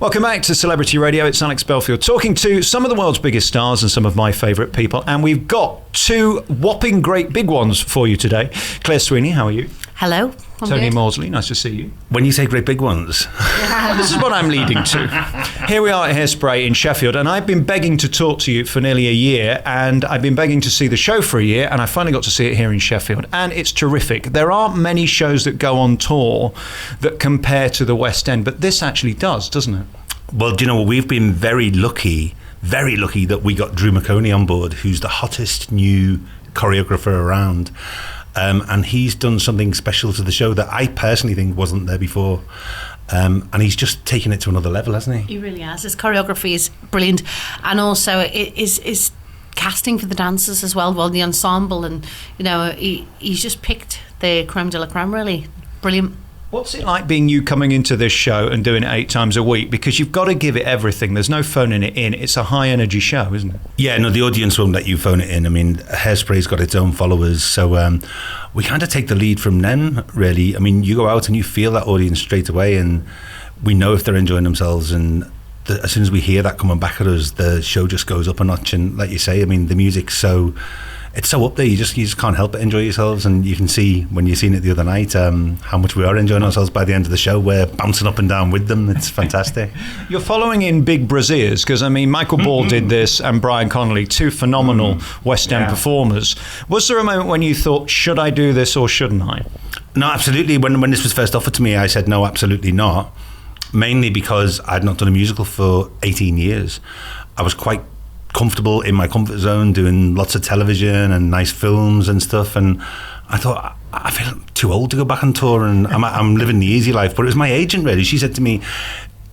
Welcome back to Celebrity Radio. It's Alex Belfield talking to some of the world's biggest stars and some of my favourite people. And we've got two whopping great big ones for you today. Claire Sweeney, how are you? Hello. Tony Maudsley, nice to see you. When you say great big ones. This is what I'm leading to. Here we are at Hairspray in Sheffield, and I've been begging to talk to you for nearly a year, and I've been begging to see the show for a year, and I finally got to see it here in Sheffield, and it's terrific. There aren't many shows that go on tour that compare to the West End, but this actually does, doesn't it? Well, do you know what? We've been very lucky that we got Drew McConey on board, who's the hottest new choreographer around. And he's done something special to the show that I personally think wasn't there before. And he's just taken it to another level, hasn't he? He really has. His choreography is brilliant. And also is casting for the dancers as well, the ensemble. And, you know, he's just picked the creme de la creme, really. Brilliant. What's it like being you coming into this show and doing it 8 times a week? Because you've got to give it everything. There's no phoning it in. It's a high-energy show, isn't it? Yeah, no, the audience won't let you phone it in. I mean, Hairspray's got its own followers, so we kind of take the lead from them, really. I mean, you go out and you feel that audience straight away, and we know if they're enjoying themselves, and as soon as we hear that coming back at us, the show just goes up a notch. And like you say, I mean, the music's so up there, you just can't help but enjoy yourselves. And you can see when you've seen it the other night how much we are enjoying ourselves. By the end of the show, we're bouncing up and down with them. It's fantastic. You're following in big braziers, because I mean Michael Ball did this and Brian Connolly, two phenomenal West End performers. Was there a moment when you thought, should I do this or shouldn't I? No, absolutely. When this was first offered to me, I said no, absolutely not, mainly because I'd not done a musical for 18 years. I was quite comfortable in my comfort zone doing lots of television and nice films and stuff, and I thought, I feel too old to go back on tour, and I'm living the easy life. But it was my agent, really. She said to me,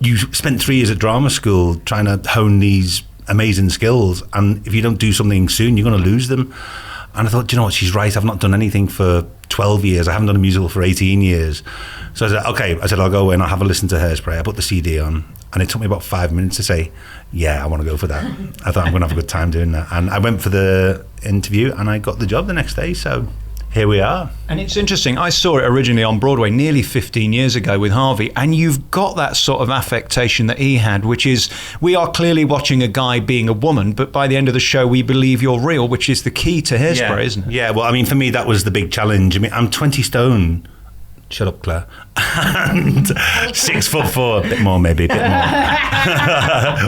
you spent 3 years at drama school trying to hone these amazing skills, and if you don't do something soon, you're going to lose them. And I thought, do you know what, she's right. I've not done anything for 12 years. I haven't done a musical for 18 years. So I said, okay. I'll go away and I'll have a listen to Hairspray. I put the CD on, and it took me about 5 minutes to say, yeah, I want to go for that. I thought I'm going to have a good time doing that. And I went for the interview and I got the job the next day. So here we are. And it's interesting. I saw it originally on Broadway nearly 15 years ago with Harvey, and you've got that sort of affectation that he had, which is, we are clearly watching a guy being a woman, but by the end of the show, we believe you're real, which is the key to Hairspray, isn't it? Yeah, well, I mean, for me, that was the big challenge. I mean, I'm 20 stone. Shut up, Claire. And 6'4", a bit more maybe, a bit more.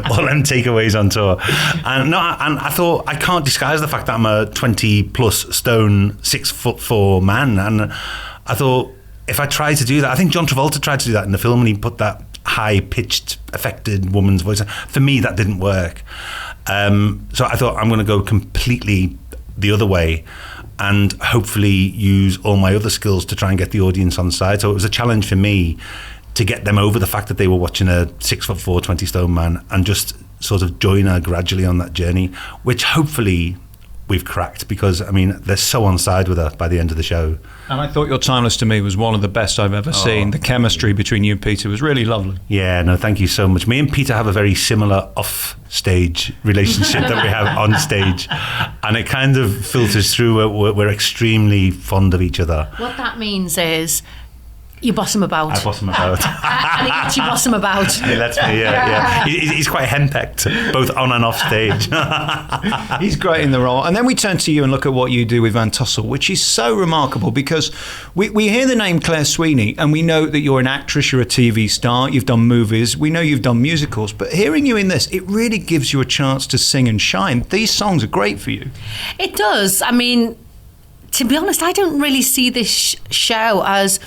All them takeaways on tour. And I thought, I can't disguise the fact that I'm a 20 plus stone, 6'4" man. And I thought, if I tried to do that, I think John Travolta tried to do that in the film, and he put that high-pitched, affected woman's voice. For me, that didn't work. So I thought, I'm going to go completely the other way, and hopefully use all my other skills to try and get the audience on side. So it was a challenge for me to get them over the fact that they were watching a 6'4", 20 stone man, and just sort of join her gradually on that journey, which hopefully we've cracked, because I mean, they're so on side with her by the end of the show. And I thought your Timeless to Me was one of the best I've ever seen. The chemistry between you and Peter was really lovely. Yeah, no, thank you so much. Me and Peter have a very similar off-stage relationship that we have on stage, and it kind of filters through. We're extremely fond of each other. What that means is you boss him about. I boss him about. And he lets you boss him about. He lets me, yeah. He's quite henpecked, both on and off stage. He's great in the role. And then we turn to you and look at what you do with Van Tussle, which is so remarkable, because we hear the name Claire Sweeney and we know that you're an actress, you're a TV star, you've done movies, we know you've done musicals, but hearing you in this, it really gives you a chance to sing and shine. These songs are great for you. It does. I mean, to be honest, I don't really see this show as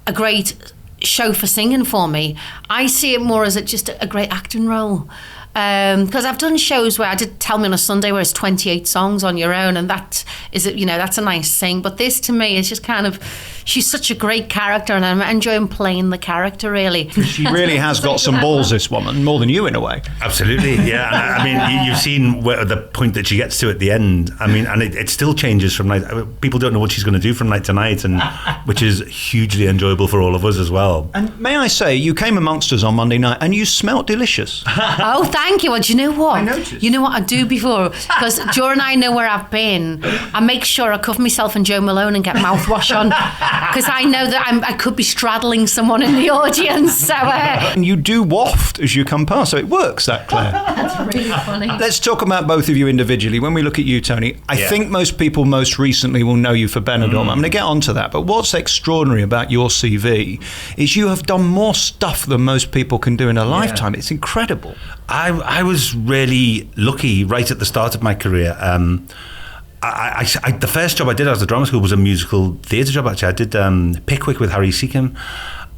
a great show for singing for me. I see it more as just a great acting role. Because I've done shows where I did Tell Me on a Sunday where it's 28 songs on your own, and that is, that's a nice thing. But this to me is just kind of, she's such a great character, and I'm enjoying playing the character, really. She really has got some balls, this woman, more than you in a way. Absolutely, yeah. I mean, you've seen the point that she gets to at the end. I mean, and it still changes from night. People don't know what she's going to do from night to night, and which is hugely enjoyable for all of us as well. And may I say, you came amongst Monsters on Monday night, and you smelt delicious. Oh, thank you. Well, do you know what? I noticed. You know what I do before? Because during I know where I've been, I make sure I cover myself in Joe Malone and get mouthwash on, because I know that I could be straddling someone in the audience. So, And you do waft as you come past, so it works, that, Claire. that's really funny. Let's talk about both of you individually. When we look at you, Tony, I think most people most recently will know you for Benidorm. I'm going to get onto that, but what's extraordinary about your CV is you have done more stuff than most people can do in a lifetime. It's incredible. I was really lucky right at the start of my career. The first job I did as a drama school was a musical theatre job, actually. I did Pickwick with Harry Seacombe.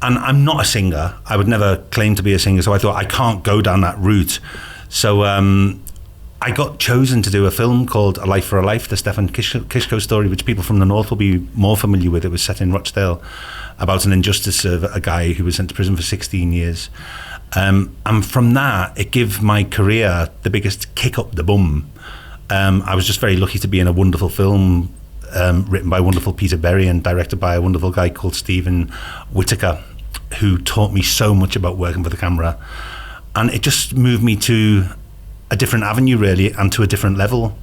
And I'm not a singer. I would never claim to be a singer, so I thought I can't go down that route. So I got chosen to do a film called A Life for a Life, the Stefan Kishko story, which people from the north will be more familiar with. It was set in Rochdale, about an injustice of a guy who was sent to prison for 16 years. And from that, it gave my career the biggest kick up the bum. I was just very lucky to be in a wonderful film written by wonderful Peter Berry and directed by a wonderful guy called Stephen Whittaker, who taught me so much about working for the camera. And it just moved me to a different avenue, really, and to a different level.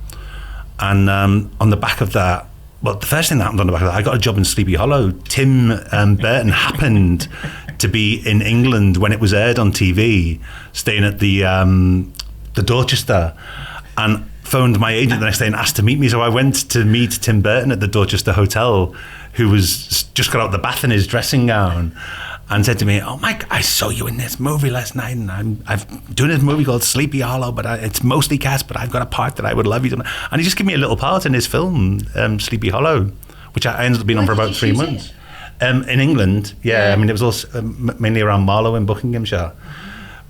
And on the back of that, well, the first thing that happened on the back of that, I got a job in Sleepy Hollow. Tim Burton happened to be in England when it was aired on TV, staying at the Dorchester, and phoned my agent the next day and asked to meet me. So I went to meet Tim Burton at the Dorchester Hotel, who was just got out of the bath in his dressing gown, and said to me, "Oh, Mike, I saw you in this movie last night, and I'm doing this movie called Sleepy Hollow, but it's mostly cast, but I've got a part that I would love you to." And he just gave me a little part in his film, Sleepy Hollow, which I ended up being on for about 3 months. In England, I mean, it was also mainly around Marlow in Buckinghamshire.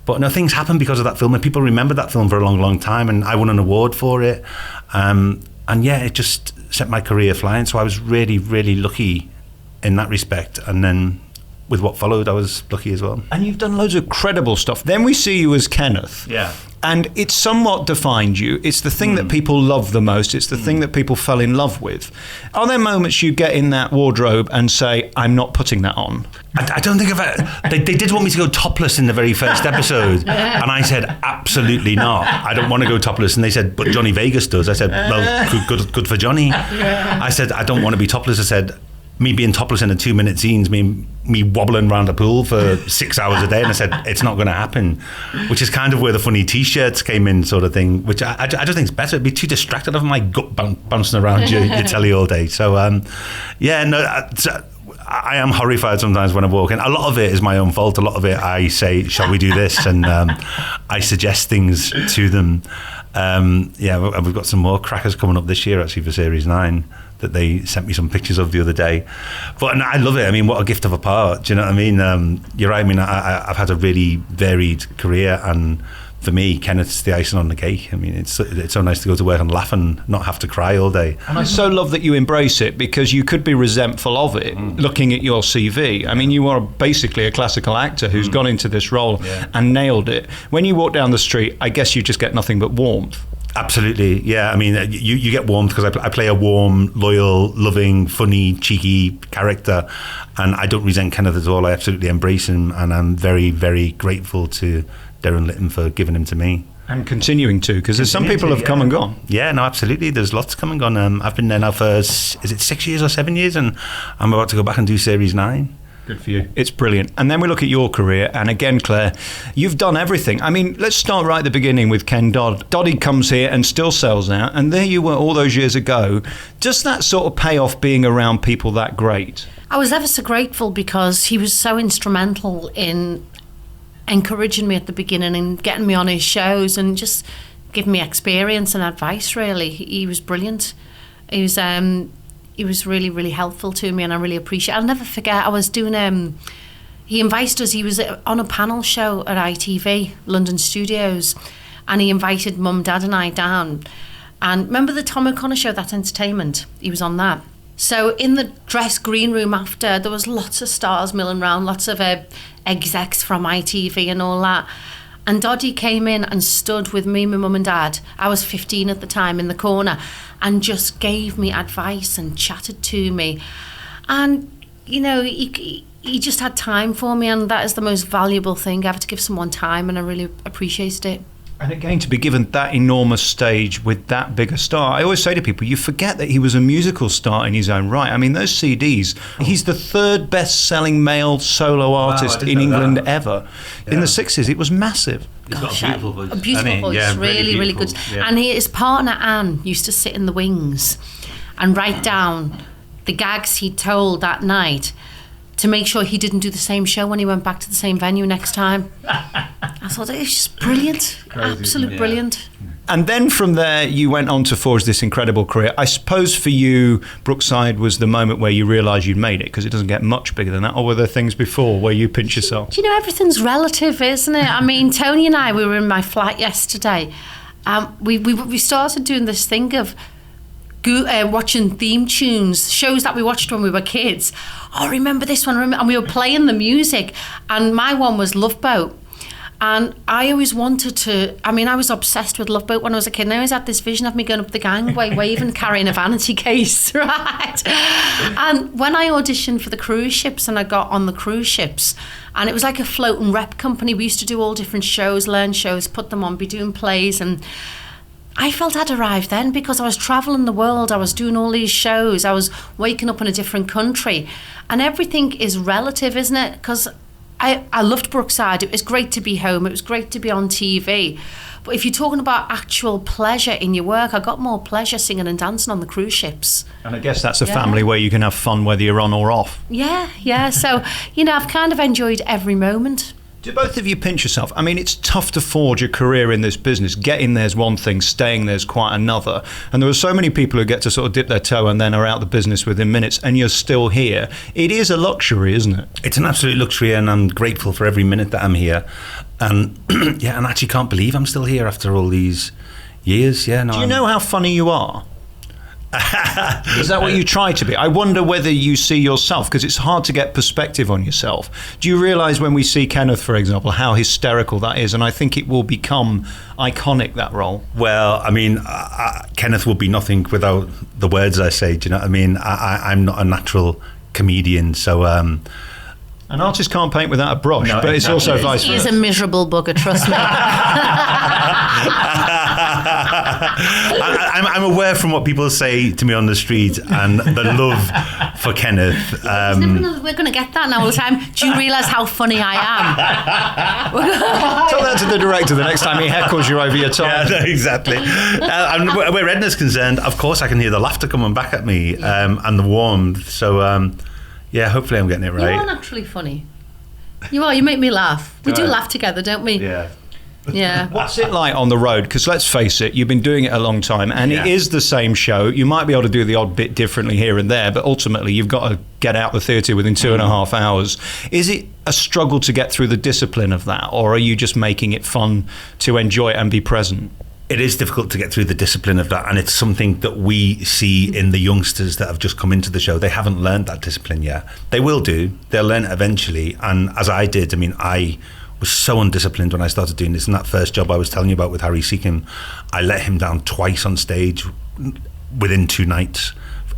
But no, things happened because of that film, and people remember that film for a long, long time, and I won an award for it. And it just set my career flying. So I was really, really lucky in that respect. And then with what followed, I was lucky as well. And you've done loads of credible stuff. Then we see you as Kenneth. Yeah. And it's somewhat defined you. It's the thing that people love the most. It's the thing that people fell in love with. Are there moments you get in that wardrobe and say, I'm not putting that on? I don't think they did want me to go topless in the very first episode. And I said, absolutely not. I don't want to go topless. And they said, but Johnny Vegas does. I said, well, good for Johnny. I said, I don't want to be topless. I said, me being topless in a 2-minute scenes mean me wobbling around a pool for 6 hours a day. And I said, it's not going to happen, which is kind of where the funny T-shirts came in, sort of thing, which I just think it's better. It'd be too distracted of my gut bouncing around your telly all day. So, I am horrified sometimes when I walk in. A lot of it is my own fault. A lot of it I say, shall we do this? And I suggest things to them. We've got some more crackers coming up this year, actually, for Series 9. That they sent me some pictures of the other day. But I love it. I mean, what a gift of a part. Do you know what I mean? You're right. I mean, I've had a really varied career, and for me, Kenneth's the icing on the cake. I mean, it's so nice to go to work and laugh and not have to cry all day. And I so love that you embrace it, because you could be resentful of it looking at your CV. I mean, you are basically a classical actor who's gone into this role and nailed it. When you walk down the street, I guess you just get nothing but warmth. Absolutely, yeah. I mean, you get warmth because I play a warm, loyal, loving, funny, cheeky character, and I don't resent Kenneth at all. I absolutely embrace him, and I'm very, very grateful to Darren Litton for giving him to me. And continuing to, because there's some people have come and gone. Yeah, no, absolutely. There's lots come and gone. I've been there now for, is it 6 years or 7 years? And I'm about to go back and do Series 9. Good for you. It's brilliant. And then we look at your career, and again, Claire, you've done everything. I mean, let's start right at the beginning with Ken Dodd. Doddy comes here and still sells out, and there you were all those years ago. Does that sort of pay off being around people that great? I was ever so grateful, because he was so instrumental in encouraging me at the beginning and getting me on his shows and just giving me experience and advice, really. He was brilliant. He was really, really helpful to me, and I really appreciate it. I'll never forget, I was doing, he invited us, he was on a panel show at ITV, London Studios, and he invited Mum, Dad and I down. And remember the Tom O'Connor show, That's Entertainment? He was on that. So in the dress green room after, there was lots of stars milling around, lots of execs from ITV and all that. And Doddy came in and stood with me, my mum and dad. I was 15 at the time, in the corner, and just gave me advice and chatted to me. And, you know, he just had time for me, and that is the most valuable thing ever, to give someone time, and I really appreciated it. And again, to be given that enormous stage with that big a star, I always say to people, you forget that he was a musical star in his own right. I mean, those CDs, he's the third best-selling male solo artist in England ever. In the 60s, it was massive. He's got a beautiful voice. A beautiful voice, Yeah, really good. Yeah. And his partner, Anne, used to sit in the wings and write down the gags he told that night to make sure he didn't do the same show when he went back to the same venue next time. I thought it was just brilliant. Absolute brilliant. And then from there, you went on to forge this incredible career. I suppose for you, Brookside was the moment where you realised you'd made it, because it doesn't get much bigger than that. Or were there things before where you pinch yourself? Do you know, everything's relative, isn't it? I mean, Tony and I, we were in my flat yesterday. We started doing this thing of watching theme tunes, shows that we watched when we were kids. Oh, remember this one? And we were playing the music. And my one was Love Boat. And I always wanted to, I mean, I was obsessed with Love Boat when I was a kid. And I always had this vision of me going up the gangway, waving, carrying a vanity case, right? And when I auditioned for the cruise ships and I got on the cruise ships, and it was like a floating rep company. We used to do all different shows, learn shows, put them on, be doing plays. And I felt I'd arrived then, because I was travelling the world, I was doing all these shows, I was waking up in a different country. And everything is relative, isn't it? Because I loved Brookside. It was great to be home. It was great to be on TV. But if you're talking about actual pleasure in your work, I got more pleasure singing and dancing on the cruise ships. And I guess that's a family where you can have fun whether you're on or off. Yeah. So, you know, I've kind of enjoyed every moment. Do both of you pinch yourself? I mean, it's tough to forge a career in this business. Getting there's one thing, staying there's quite another. And there are so many people who get to sort of dip their toe and then are out the business within minutes, and you're still here. It is a luxury, isn't it? It's an absolute luxury, and I'm grateful for every minute that I'm here. And yeah, and I actually can't believe I'm still here after all these years. Yeah, no. Do you know how funny you are? Is that what you try to be? I wonder whether you see yourself, because it's hard to get perspective on yourself. Do you realise when we see Kenneth, for example, how hysterical that is? And I think it will become iconic, that role. Well, I mean, Kenneth would be nothing without the words I say. Do you know what I mean? I'm not a natural comedian, so... An artist can't paint without a brush, but it's also vice versa. He is a miserable bugger, trust me. I'm aware from what people say to me on the street and the love for Kenneth. We're going to get that now all the time. Do you realise how funny I am? Tell that to the director the next time he heckles you over your time. Yeah, exactly. And where Edna's concerned, of course I can hear the laughter coming back at me and the warmth. So, yeah, hopefully I'm getting it right. You are naturally funny. You are. You make me laugh. We do laugh together, don't we? Yeah. Yeah. What's it like on the road? Because let's face it, you've been doing it a long time, and it is the same show. You might be able to do the odd bit differently here and there, but ultimately you've got to get out the theatre within 2.5 hours. Is it a struggle to get through the discipline of that, or are you just making it fun to enjoy it and be present? It is difficult to get through the discipline of that, and it's something that we see in the youngsters that have just come into the show. They haven't learned that discipline yet. They will do. They'll learn it eventually, and as I did, I mean, I was so undisciplined when I started doing this. In that first job I was telling you about with Harry Seacombe, I let him down twice on stage within 2 nights.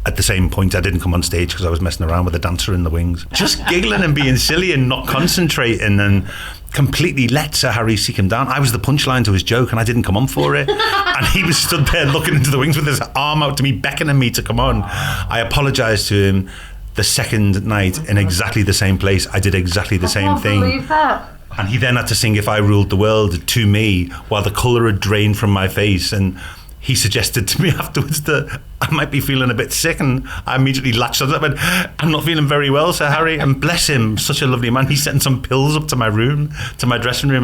At the same point, I didn't come on stage because I was messing around with a dancer in the wings. Just giggling and being silly and not concentrating, and completely let Sir Harry Seacombe down. I was the punchline to his joke and I didn't come on for it. And he was stood there looking into the wings with his arm out to me, beckoning me to come on. I apologised to him the second night in exactly the same place. I did exactly the same thing. I can't believe that. And he then had to sing If I Ruled the World to me while the colour had drained from my face. And he suggested to me afterwards that I might be feeling a bit sick, and I immediately latched on to that. But I'm not feeling very well, Sir Harry. And bless him, such a lovely man. He sent some pills up to my room, to my dressing room.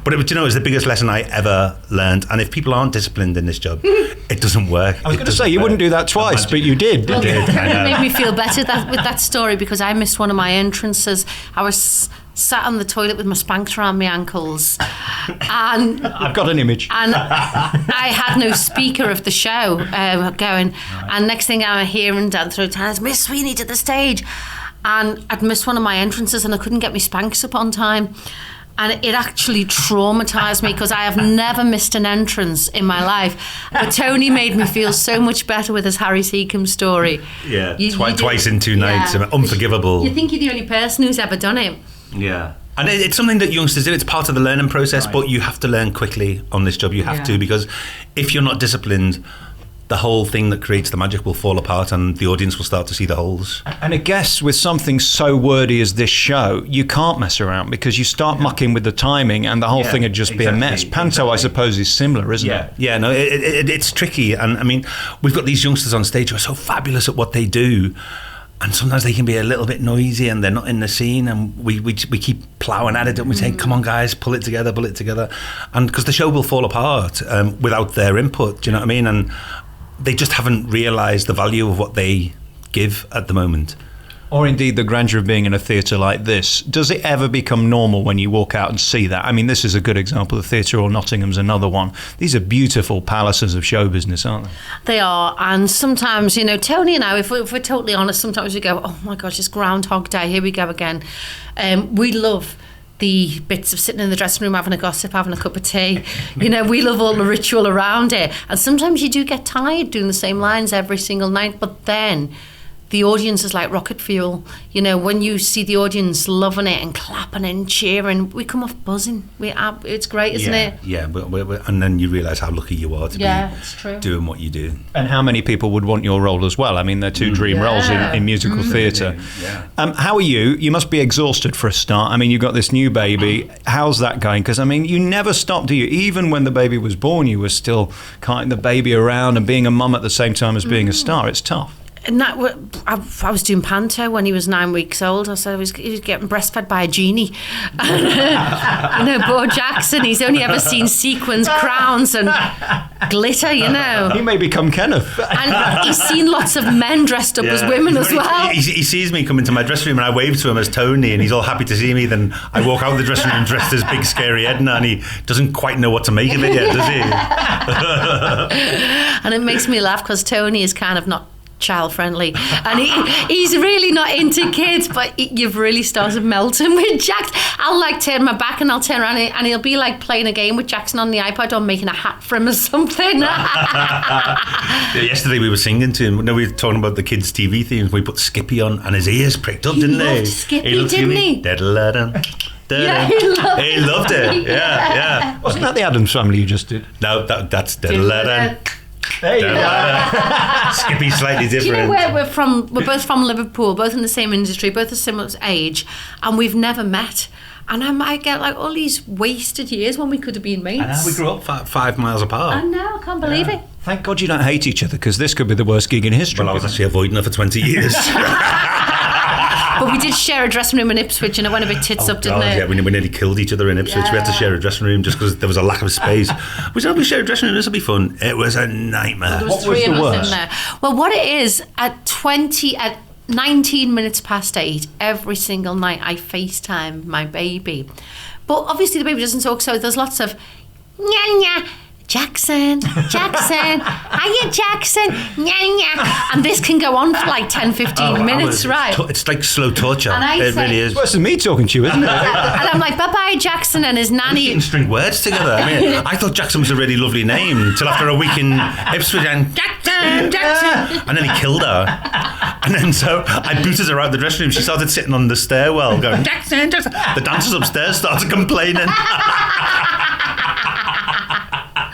But it was, you know, it was the biggest lesson I ever learned. And if people aren't disciplined in this job, it doesn't work. I was going to say, you wouldn't do that twice, but you did. I did. It made me feel better with that story, because I missed one of my entrances. I was sat on the toilet with my Spanx around my ankles, and I've got an image. And I had no speaker of the show going, and next thing I'm hearing down through town is Miss Sweeney to the stage, and I'd missed one of my entrances and I couldn't get my Spanx up on time. And it actually traumatised me because I have never missed an entrance in my life. But Tony made me feel so much better with his Harry Seacombe story. Yeah, twice in 2 nights. Yeah. Unforgivable. You think you're the only person who's ever done it. Yeah. And it's something that youngsters do. It's part of the learning process, right. But you have to learn quickly on this job. You have to, because if you're not disciplined, the whole thing that creates the magic will fall apart and the audience will start to see the holes. And I guess with something so wordy as this show, you can't mess around because you start mucking with the timing and the whole thing would just be a mess. Panto, I suppose, is similar, isn't it? Yeah, no, it's tricky. And I mean, we've got these youngsters on stage who are so fabulous at what they do. And sometimes they can be a little bit noisy and they're not in the scene, and we keep ploughing at it and we say, come on guys, pull it together. And because the show will fall apart without their input, do you know what I mean? And they just haven't realised the value of what they give at the moment. Or indeed the grandeur of being in a theatre like this. Does it ever become normal when you walk out and see that? I mean, this is a good example. The Theatre Royal Nottingham's another one. These are beautiful palaces of show business, aren't they? They are. And sometimes, Tony and I, if we're totally honest, sometimes we go, oh my gosh, it's Groundhog Day, here we go again. We love the bits of sitting in the dressing room having a gossip, having a cup of tea. We love all the ritual around it. And sometimes you do get tired doing the same lines every single night, but then the audience is like rocket fuel. When you see the audience loving it and clapping and cheering, we come off buzzing. It's great, isn't it? Yeah, and then you realise how lucky you are to it's true. Doing what you do. And how many people would want your role as well? I mean, they're two dream roles in musical theatre. Yeah. How are you? You must be exhausted for a start. I mean, you've got this new baby. How's that going? Because, I mean, you never stop, do you? Even when the baby was born, you were still carting the baby around and being a mum at the same time as being a star. It's tough. And I was doing panto when he was 9 weeks old. So he was getting breastfed by a genie. Poor Jackson, he's only ever seen sequins, crowns and glitter, He may become Kenneth. And he's seen lots of men dressed up as women as well. He sees me come into my dressing room and I wave to him as Tony and he's all happy to see me. Then I walk out of the dressing room dressed as big scary Edna and he doesn't quite know what to make of it yet, does he? And it makes me laugh because Tony is kind of not child friendly and he's really not into kids, but you've really started melting with Jackson. I'll turn my back and I'll turn around and he'll be playing a game with Jackson on the iPad or making a hat for him or something. Yesterday we were singing to him. We were talking about the kids' TV themes. We put Skippy on and his ears pricked up, didn't they? Skippy, didn't he? Yeah, he loved it. Yeah. Wasn't that the Addams Family you just did? No, that's There you go. Skippy's slightly different. Do you know where we're from? We're both from Liverpool, both in the same industry, both a similar age, and we've never met. And I get all these wasted years when we could have been mates. I know, we grew up 5 miles apart. I know, I can't believe it. Thank God you don't hate each other, because this could be the worst gig in history. Well, I was actually avoiding her for 20 years. But we did share a dressing room in Ipswich and it went a bit tits up, didn't it? Yeah, we nearly killed each other in Ipswich. We had to share a dressing room just because there was a lack of space. We said, we share a dressing room, this will be fun. It was a nightmare. There was three of us in there. Well, what it is, at 19 minutes past 8, every single night I FaceTime my baby. But obviously the baby doesn't talk, so there's lots of nya. Jackson, hiya Jackson, nya. And this can go on for 10, 15 minutes, right? It's like slow torture. It really is. It's worse than me talking to you, isn't it? And I'm like, bye-bye Jackson, and his nanny. We can string words together. I mean, I thought Jackson was a really lovely name till after a week in Ipswich and Jackson. And then he killed her. And then so I booted her out the dressing room. She started sitting on the stairwell going, Jackson. The dancers upstairs started complaining.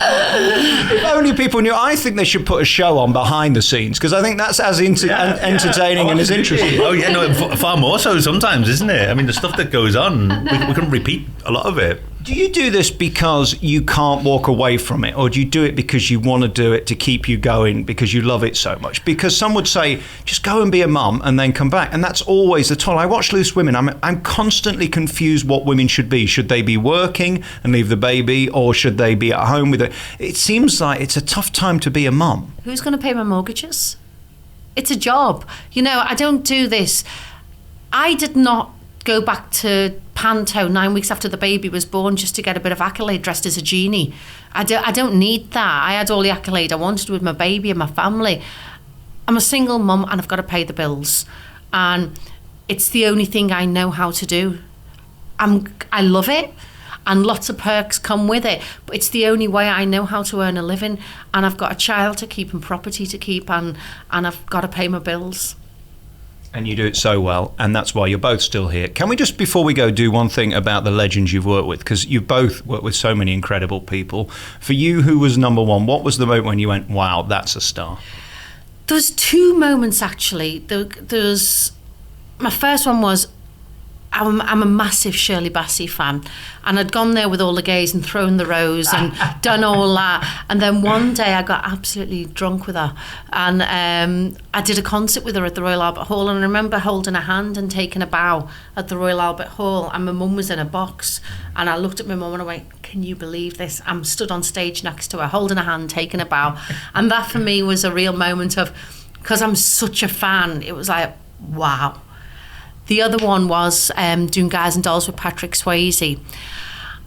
If only people knew. I think they should put a show on behind the scenes, because I think that's as entertaining and as interesting. Oh yeah, no, far more so sometimes, isn't it? I mean, the stuff that goes on, we can repeat a lot of it. Do you do this because you can't walk away from it, or do you do it because you want to do it to keep you going because you love it so much? Because some would say, just go and be a mum and then come back. And that's always the toll. I watch Loose Women. I'm constantly confused what women should be. Should they be working and leave the baby, or should they be at home with it? It seems like it's a tough time to be a mum. Who's going to pay my mortgages? It's a job. I don't do this. I did not go back to panto 9 weeks after the baby was born just to get a bit of accolade dressed as a genie. I don't need that. I had all the accolade I wanted with my baby and my family. I'm a single mum and I've got to pay the bills. And it's the only thing I know how to do. I love it. and lots of perks come with it. But it's the only way I know how to earn a living, and I've got a child to keep and property to keep, and I've got to pay my bills. And you do it so well, and that's why you're both still here. Can we just, before we go, do one thing about the legends you've worked with? Because you've both worked with so many incredible people. For you, who was number one? What was the moment when you went, wow, that's a star? There was two moments, actually. There's my first one was, I'm a massive Shirley Bassey fan, and I'd gone there with all the gays and thrown the rose and done all that, and then one day I got absolutely drunk with her, and I did a concert with her at the Royal Albert Hall, and I remember holding her hand and taking a bow at the Royal Albert Hall, and my mum was in a box, and I looked at my mum and I went, can you believe this? I'm stood on stage next to her, holding her hand, taking a bow, and that for me was a real moment of, because I'm such a fan, it was like, wow. The other one was doing Guys and Dolls with Patrick Swayze.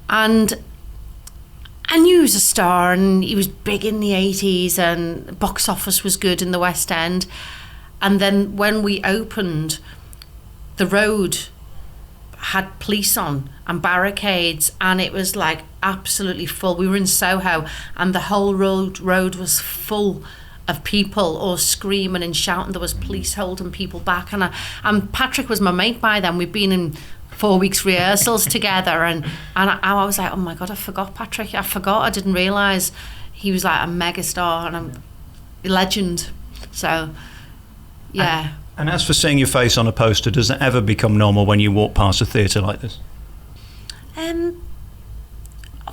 And I knew he was a star, and he was big in the 80s, and box office was good in the West End. And then when we opened, the road had police on and barricades, and it was like absolutely full. We were in Soho, and the whole road was full of people all screaming and shouting. There was police holding people back, and Patrick was my mate by then. We'd been in 4 weeks rehearsals together, and I was like, oh my God, I forgot Patrick. I didn't realise he was like a mega star and a legend. So yeah. And as for seeing your face on a poster, does it ever become normal when you walk past a theatre like this?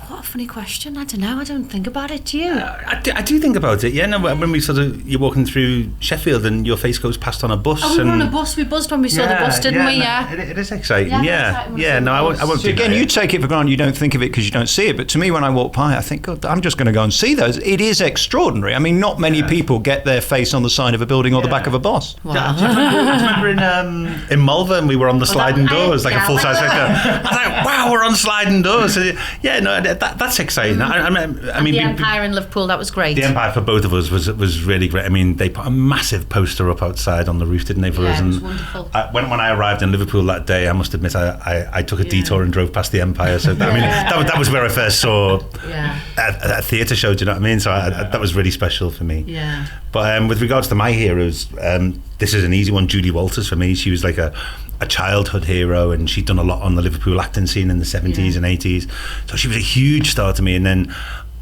What a funny question. I don't know. I don't think about it. Do you? I do think about it. Yeah. No. When we you're walking through Sheffield and your face goes past on a bus. Oh, we were on a bus. We buzzed when we saw the bus, didn't we? Yeah. It is exciting. Yeah. No, I won't. So again, you take it for granted. You don't think of it because you don't see it. But to me, when I walk by, I think, God, I'm just going to go and see those. It is extraordinary. I mean, not many people get their face on the side of a building or the back of a bus. Wow. Do you remember in Malvern we were on the sliding doors, like a full-size figure. I was like, wow, we're on sliding doors. So, yeah. No, that's exciting. I mean, the Empire in Liverpool, that was great. The Empire for both of us was really great. I mean, they put a massive poster up outside on the roof, didn't they, for us? It was wonderful. When I arrived in Liverpool that day, I must admit I took a detour and drove past the Empire. So that was where I first saw a theatre show. Do you know what I mean? So that was really special for me. Yeah. But with regards to my heroes, this is an easy one. Julie Walters for me. She was like a childhood hero, and she'd done a lot on the Liverpool acting scene in the 70s and 80s. So she was a huge star to me. And then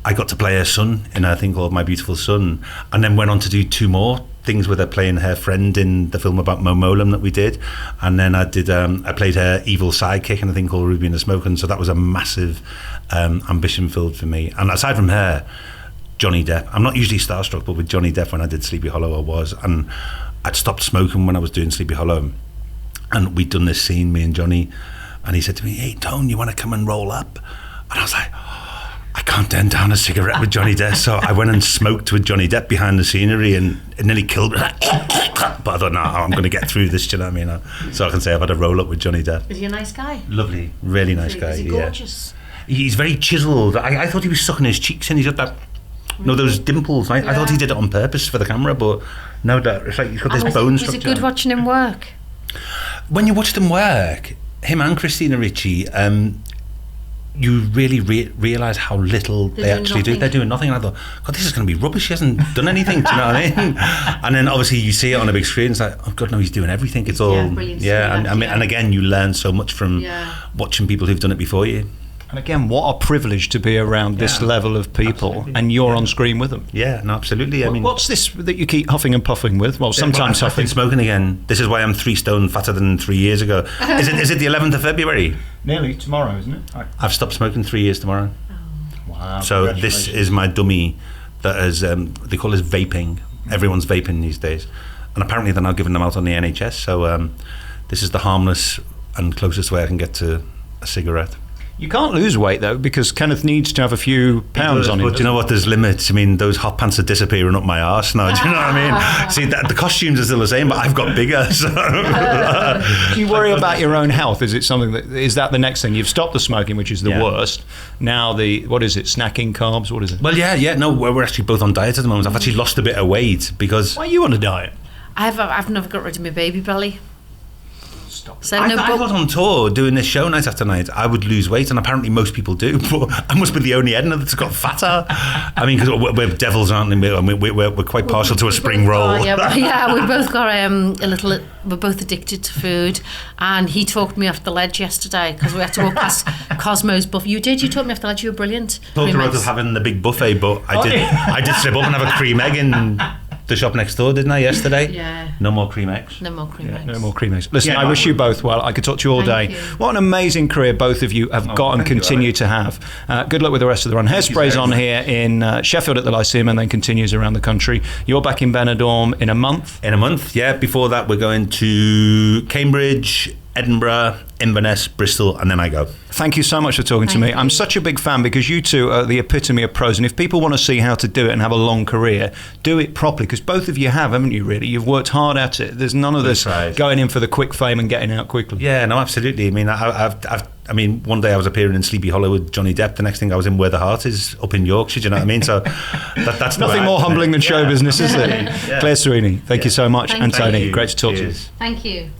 I got to play her son in a thing called My Beautiful Son, and then went on to do 2 more things with her, playing her friend in the film about Mo Molam that we did. And then I played her evil sidekick in a thing called Ruby and the Smoke. So that was a massive ambition filled for me. And aside from her, Johnny Depp. I'm not usually starstruck, but with Johnny Depp when I did Sleepy Hollow I was. And I'd stopped smoking when I was doing Sleepy Hollow. And we'd done this scene, me and Johnny, and he said to me, hey, Tone, you want to come and roll up? And I was like, oh, I can't turn down a cigarette with Johnny Depp. So I went and smoked with Johnny Depp behind the scenery, and it nearly killed me. But I thought, no, I'm going to get through this, do you know what I mean? So I can say I've had a roll up with Johnny Depp. Is he a nice guy? Lovely, really nice guy. Is he gorgeous? Yeah. He's very chiseled. I thought he was sucking his cheeks in. He's got that... No, those dimples. I thought he did it on purpose for the camera, but no, it's like he's got this bone structure. Was it good watching him work? When you watch them work, him and Christina Ricci, you really realise how little they actually do. They're doing nothing. And I thought, God, this is going to be rubbish. He hasn't done anything. Do you know what I mean? And then obviously you see it on a big screen. It's like, oh God, no, he's doing everything. It's all and again, you learn so much from watching people who've done it before you. And again, what a privilege to be around this level of people, absolutely. And you're on screen with them. Yeah, no, absolutely. I mean, what's this that you keep huffing and puffing with? Well, sometimes huffing. I've been smoking again. This is why I'm 3 stone fatter than 3 years ago. Is it the 11th of February? Nearly tomorrow, isn't it? I've stopped smoking 3 years tomorrow. Oh. Wow. So this is my dummy that is, they call this vaping. Everyone's vaping these days. And apparently they're now giving them out on the NHS. So this is the harmless and closest way I can get to a cigarette. You can't lose weight though, because Kenneth needs to have a few pounds on him. But you know what? There's limits. I mean, those hot pants are disappearing up my arse now. Do you know what I mean? See, the costumes are still the same, but I've got bigger. So. Do you worry about your own health? Is it something is that the next thing? You've stopped the smoking, which is the worst. Now what is it? Snacking, carbs? What is it? Well, yeah. No, we're actually both on diet at the moment. I've actually lost a bit of weight because. Why are you on a diet? I've never got rid of my baby belly. Stop. So I was on tour doing this show night after night. I would lose weight, and apparently most people do. But I must be the only Edna that's got fatter. I mean, because we're devils, aren't we? We're quite partial to a spring roll. Yeah, we both got a little. We're both addicted to food, and he talked me off the ledge yesterday because we had to walk past Cosmo's buffet. You did. You talked me off the ledge. You were brilliant. Talked about us having the big buffet, but I did slip up and have a cream egg in the shop next door, didn't I, yesterday? Yeah. No more cream eggs. No more cream eggs. No more cream eggs. Listen, I wish you both well. I could talk to you all day. You. What an amazing career both of you have got and continue to have. Good luck with the rest of the run. Hairspray's on here in Sheffield at the Lyceum and then continues around the country. You're back in Benidorm in a month? In a month, yeah. Before that, we're going to Cambridge, Edinburgh, Inverness, Bristol, and then I go. Thank you so much for talking to me. I'm such a big fan because you two are the epitome of pros. And if people want to see how to do it and have a long career, do it properly, because both of you have, haven't you, really? You've worked hard at it. There's none of this going in for the quick fame and getting out quickly. Yeah, no, absolutely. I mean, I mean, one day I was appearing in Sleepy Hollow with Johnny Depp. The next thing I was in Where the Heart Is up in Yorkshire. Do you know what I mean? So that's nothing more humbling than show business, is it? Claire Sweeney, thank you so much. Thank and Tony, you. great to talk to you. Cheers. Thank you.